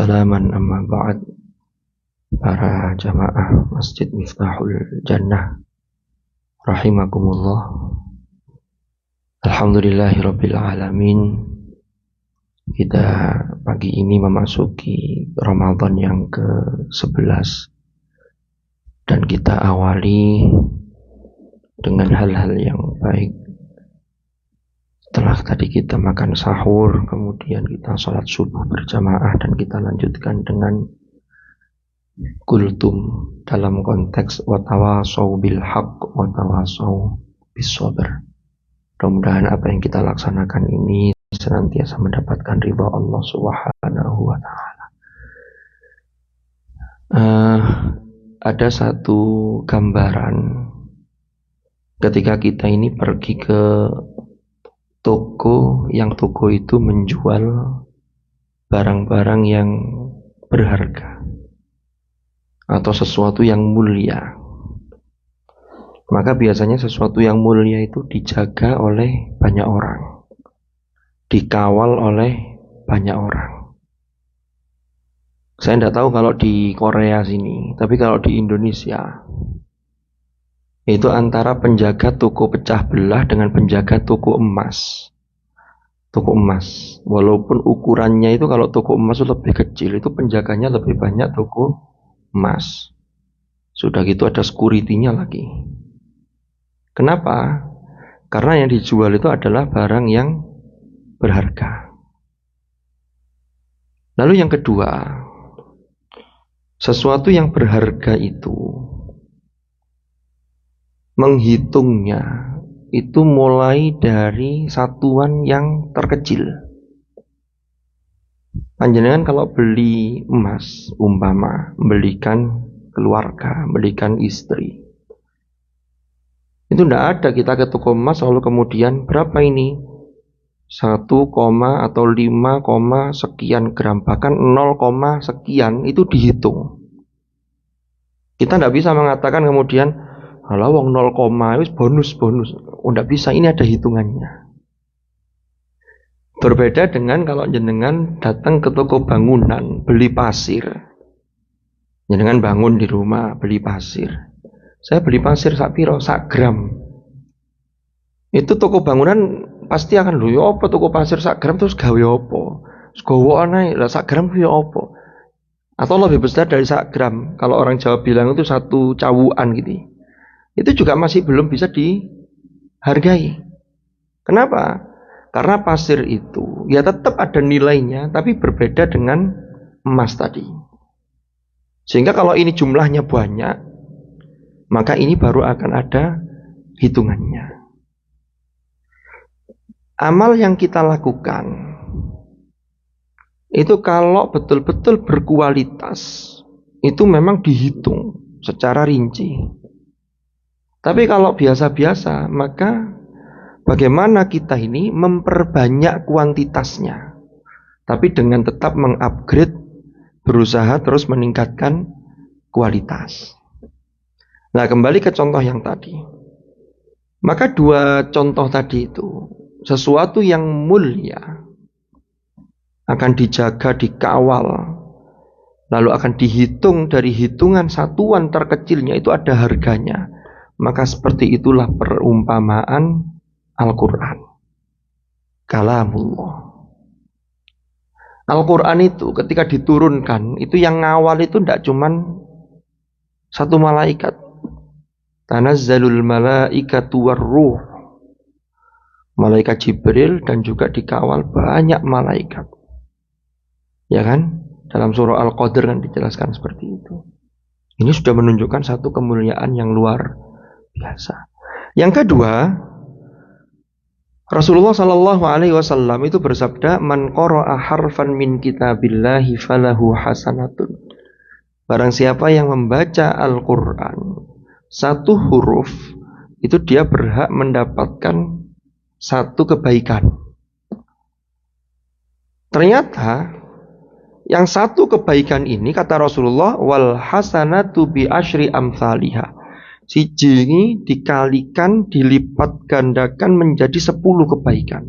salaman amma ba'd. Para jamaah Masjid Miftahul Jannah rahimakumullah. Alhamdulillahirabbil alamin. Kita pagi ini memasuki Ramadan yang ke-11 dan kita awali dengan hal-hal yang baik. Setelah tadi kita makan sahur, kemudian kita sholat subuh berjamaah dan kita lanjutkan dengan kultum dalam konteks watawasau bil haqq watawasau bis sabr. Mudah-mudahan apa yang kita laksanakan ini senantiasa mendapatkan ridha Allah Subhanahu wa taala. Ada satu gambaran ketika kita ini pergi ke toko, yang toko itu menjual barang-barang yang berharga atau sesuatu yang mulia. Maka biasanya sesuatu yang mulia itu dijaga oleh banyak orang, dikawal oleh banyak orang. Saya tidak tahu kalau di Korea sini, tapi kalau di Indonesia itu antara penjaga toko pecah belah dengan penjaga toko emas. Toko emas, walaupun ukurannya itu kalau toko emas itu lebih kecil, itu penjaganya lebih banyak toko emas. Sudah gitu ada security-nya lagi. Kenapa? Karena yang dijual itu adalah barang yang berharga. Lalu yang kedua, sesuatu yang berharga itu menghitungnya itu mulai dari satuan yang terkecil. Panjenengan kalau beli emas, umpama belikan keluarga, belikan istri, itu tidak ada kita ke toko emas lalu kemudian berapa ini 1, atau 5, sekian gram, bahkan 0, sekian itu dihitung. Kita tidak bisa mengatakan kemudian kalau wong 0, wis bonus. Tidak bisa, ini ada hitungannya. Berbeda dengan kalau jenengan datang ke toko bangunan beli pasir. Jenengan bangun di rumah beli pasir. Saya beli pasir sak piro, sak gram. Itu toko bangunan pasti akan lho, ya apa toko pasir sak gram terus gawe apa? Segowo aneh, lah sak gram ya apa? Atau lebih besar dari sak gram. Kalau orang Jawa bilang itu satu cawuan gitu. Itu juga masih belum bisa dihargai. Kenapa? Karena pasir itu ya tetap ada nilainya, tapi berbeda dengan emas tadi. Sehingga kalau ini jumlahnya banyak, maka ini baru akan ada hitungannya. Amal yang kita lakukan itu kalau betul-betul berkualitas, itu memang dihitung secara rinci. Tapi kalau biasa-biasa, maka bagaimana kita ini memperbanyak kuantitasnya, tapi dengan tetap mengupgrade, berusaha terus meningkatkan kualitas. Nah, kembali ke contoh yang tadi. Maka dua contoh tadi itu, sesuatu yang mulia akan dijaga, dikawal, lalu akan dihitung dari hitungan satuan terkecilnya itu ada harganya. Maka seperti itulah perumpamaan Al-Quran, kalamullah. Al-Quran itu ketika diturunkan, itu yang ngawal itu tidak cuman satu malaikat. Tanazzalul malaikatu warruh, malaikat Jibril, dan juga dikawal banyak malaikat. Ya kan? Dalam surah Al-Qadr kan dijelaskan seperti itu. Ini sudah menunjukkan satu kemuliaan yang luar biasa. Yang kedua, Rasulullah Shallallahu Alaihi Wasallam itu bersabda, "Man qara'a harfan min kitabillahi falahu hasanatun." Barang siapa yang membaca Al-Quran satu huruf, itu dia berhak mendapatkan satu kebaikan. Ternyata yang satu kebaikan ini, kata Rasulullah, wal hasanatu bi asyri amsalihah. Siji ini dikalikan, dilipat gandakan menjadi 10 kebaikan.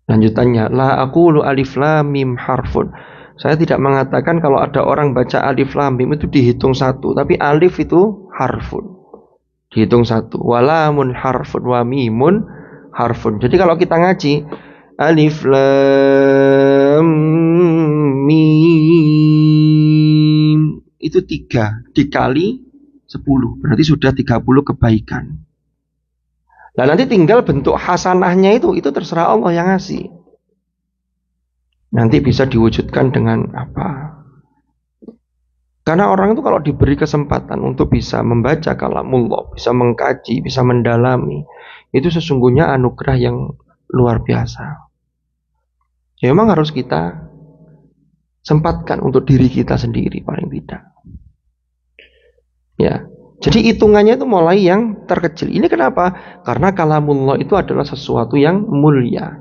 Lanjutannya, la aqulu alif lam mim harfun. Saya tidak mengatakan kalau ada orang baca alif lam mim itu dihitung satu, tapi alif itu harfun, dihitung satu. Walamun harfun wa mimun harfun. Jadi kalau kita ngaji alif lam mim itu 3 dikali 10, berarti sudah 30 kebaikan. Nah nanti tinggal bentuk hasanahnya itu terserah Allah yang ngasih. Nanti bisa diwujudkan dengan apa? Karena orang itu kalau diberi kesempatan untuk bisa membaca kalamullah, bisa mengkaji, bisa mendalami, itu sesungguhnya anugerah yang luar biasa. Ya memang harus kita sempatkan untuk diri kita sendiri paling tidak. Ya, jadi hitungannya itu mulai yang terkecil. Ini kenapa? Karena kalamullah itu adalah sesuatu yang mulia.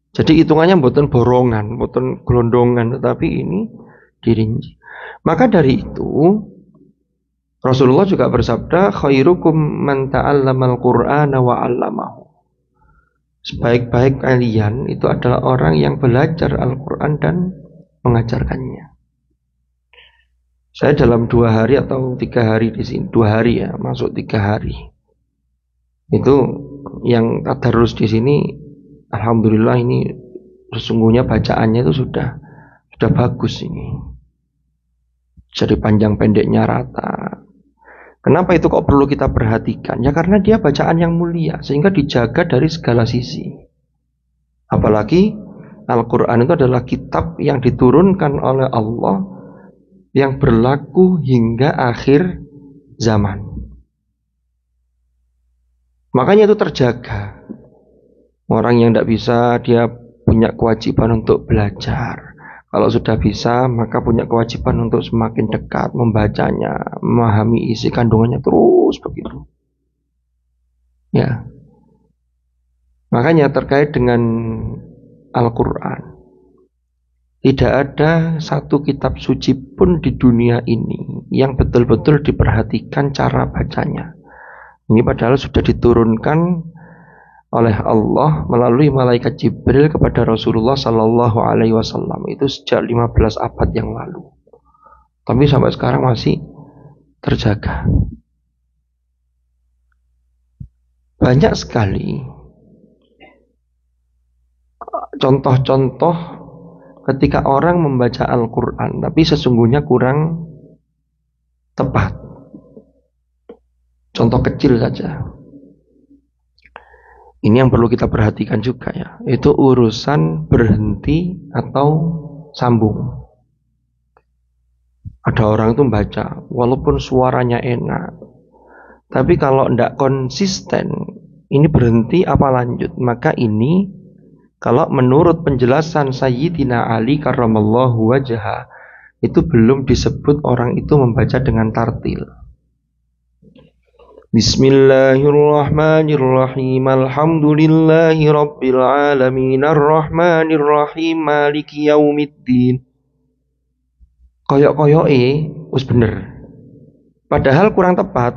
Jadi hitungannya bukan borongan, bukan gelondongan, tetapi ini dirinci. Maka dari itu Rasulullah juga bersabda, khairukum man ta'allamal Qur'ana wa 'allamahu. Sebaik-baik kalian itu adalah orang yang belajar Al-Qur'an dan mengajarkannya. Saya dalam 2 hari atau 3 hari di sini, 2 hari ya, masuk 3 hari. Itu yang tadarus di sini, alhamdulillah ini sesungguhnya bacaannya itu sudah bagus ini. Jadi panjang pendeknya rata. Kenapa itu kok perlu kita perhatikan? Ya karena dia bacaan yang mulia, sehingga dijaga dari segala sisi. Apalagi Al-Quran itu adalah kitab yang diturunkan oleh Allah, yang berlaku hingga akhir zaman. Makanya itu terjaga. Orang yang tidak bisa, dia punya kewajiban untuk belajar. Kalau sudah bisa, maka punya kewajiban untuk semakin dekat membacanya, memahami isi kandungannya, terus begitu. Ya. Makanya terkait dengan Al-Quran, tidak ada satu kitab suci pun di dunia ini yang betul-betul diperhatikan cara bacanya. Ini padahal sudah diturunkan oleh Allah melalui malaikat Jibril kepada Rasulullah Sallallahu Alaihi Wasallam itu sejak 15 abad yang lalu. Tapi sampai sekarang masih terjaga. Banyak sekali contoh-contoh ketika orang membaca Al-Quran tapi sesungguhnya kurang tepat. Contoh kecil saja. Ini yang perlu kita perhatikan juga ya, itu urusan berhenti atau sambung. Ada orang itu baca, walaupun suaranya enak, tapi kalau tidak konsisten, ini berhenti apa lanjut? Maka ini, kalau menurut penjelasan Sayyidina Ali karramallahu wajhah, itu belum disebut orang itu membaca dengan tartil. Bismillahirrahmanirrahim. Alhamdulillahi rabbil alamin arrahmanirrahim maliki yaumiddin. Koyok-koyoke wis bener. Padahal kurang tepat.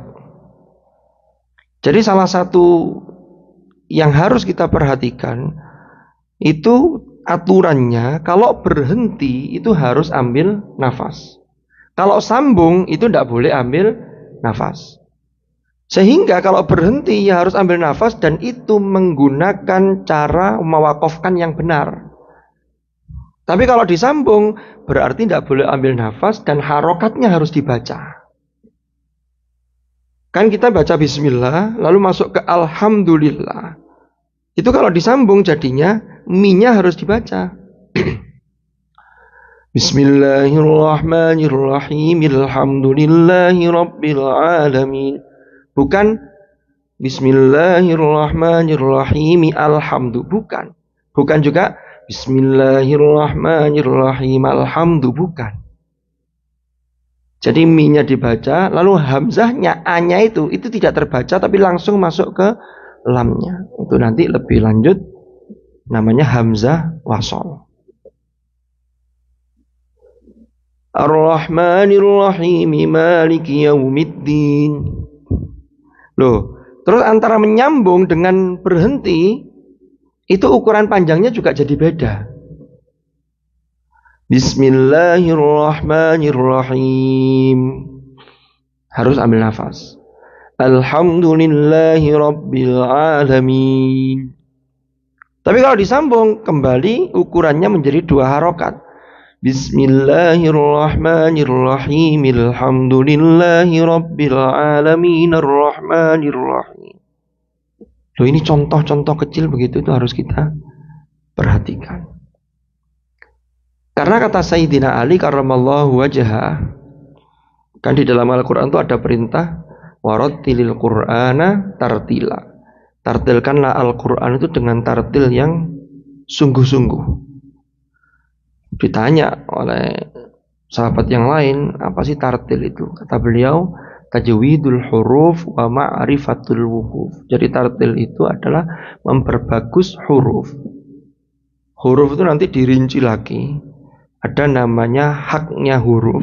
Jadi salah satu yang harus kita perhatikan itu aturannya, kalau berhenti itu harus ambil nafas. Kalau sambung itu tidak boleh ambil nafas. Sehingga kalau berhenti ya harus ambil nafas, dan itu menggunakan cara mewakofkan yang benar. Tapi kalau disambung berarti tidak boleh ambil nafas dan harokatnya harus dibaca. Kan kita baca bismillah lalu masuk ke alhamdulillah. Itu kalau disambung jadinya mi-nya harus dibaca. Bismillahirrahmanirrahim. Alhamdulillahi rabbil alamin. Bukan Bismillahirrahmanirrahim alhamdu, bukan. Bukan juga Bismillahirrahmanirrahim alhamdu, bukan. Jadi mi-nya dibaca, lalu hamzahnya, a-nya itu tidak terbaca tapi langsung masuk ke lamnya. Itu nanti lebih lanjut namanya hamzah wasol. Ar-Rahmanir-Rahim Maliki Yaumiddin. Loh, terus antara menyambung dengan berhenti itu ukuran panjangnya juga jadi beda. Bismillahirrahmanirrahim. Harus ambil nafas. Alhamdulillahi rabbil alamin. Tapi kalau disambung kembali ukurannya menjadi 2 harokat. Bismillahirrahmanirrahim. Alhamdulillahi rabbil alamin arrahmanirrahim. Loh, ini contoh-contoh kecil begitu itu harus kita perhatikan. Karena kata Sayyidina Ali karramallahu wajhah, kan di dalam Al-Quran itu ada perintah warattilil Qur'ana tartila. Tartilkanlah Al-Quran itu dengan tartil yang sungguh-sungguh. Ditanya oleh sahabat yang lain, apa sih tartil itu? Kata beliau, tajwidul huruf wa ma'rifatul wuhuf. Jadi tartil itu adalah memperbagus huruf. Huruf itu nanti dirinci lagi. Ada namanya haknya huruf,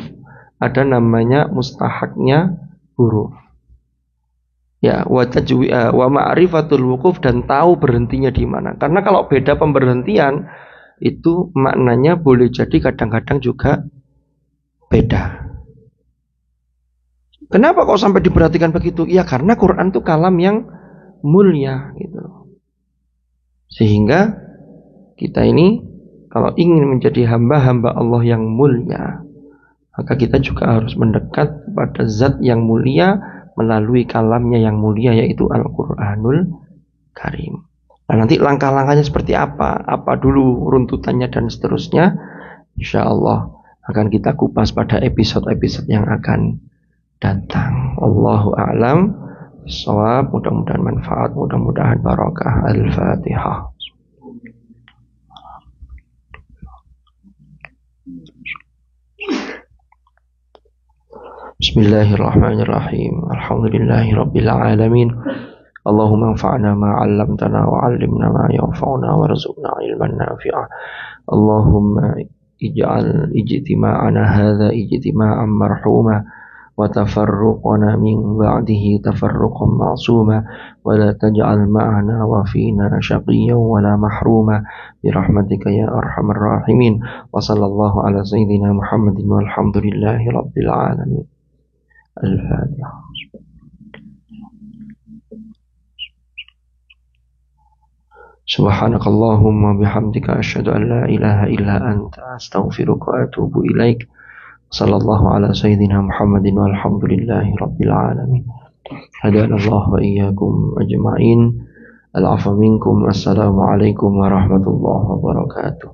ada namanya mustahaknya huruf. Ya, wa ma'rifatul wuquf, dan tahu berhentinya di mana. Karena kalau beda pemberhentian itu maknanya boleh jadi kadang-kadang juga beda. Kenapa kok sampai diperhatikan begitu? Ya karena Quran itu kalam yang mulia gitu. Sehingga kita ini kalau ingin menjadi hamba-hamba Allah yang mulia, maka kita juga harus mendekat kepada zat yang mulia melalui kalamnya yang mulia, yaitu Al-Quranul Karim. Nah, nanti langkah-langkahnya seperti apa dulu runtutannya dan seterusnya, insya Allah akan kita kupas pada episode-episode yang akan datang. Allahu a'lam bishawab. Mudah-mudahan manfaat, mudah-mudahan barakah. Al-Fatihah. Bismillahirrahmanirrahim. Alhamdulillahi rabbil alamin. Allahumma anfa'na ma 'allamtana wa 'allimna ma yanfa'una warzuqna 'ilman nafi'a. Allahumma ij'al ijtima'ana hadha ijtima'an marhuma wa tafarruqana min ba'dihi tafarruqan ma'suma wa la taj'al ma'ana wa fina shaqiyyan wa la mahruma birahmatika ya arhamar rahimin. Wa sallallahu ala sayyidina Muhammadin walhamdulillahi rabbil alamin. Al-Fatihah. Subhanakallahumma bihamdika asyhadu an la ilaha illa anta astaghfiruka wa atubu ilaik. Sallallahu ala sayyidina Muhammadin walhamdulillahi rabbil alamin. Hadanallahu wa iyyakum ajma'in. Al-'afwa minkum. Assalamualaikum warahmatullahi wabarakatuh.